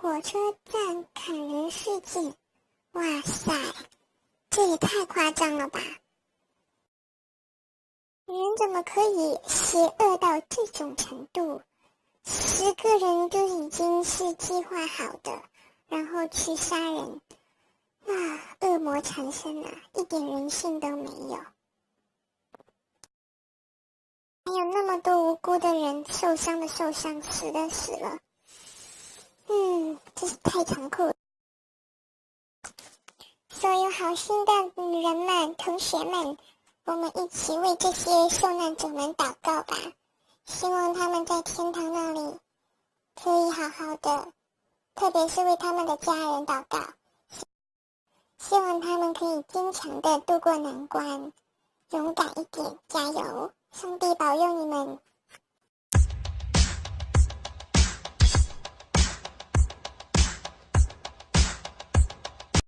火车站砍人事件，哇塞，这也太夸张了吧！人怎么可以邪恶到这种程度？10个人就已经是计划好的，然后去杀人，恶魔缠身啊，一点人性都没有。还有那么多无辜的人，受伤的受伤，死的死了，真是太残酷了。所有好心的人们、同学们，我们一起为这些受难者们祷告吧，希望他们在天堂那里可以好好的，特别是为他们的家人祷告，希望他们可以坚强的度过难关，勇敢一点，加油！上帝保佑你们。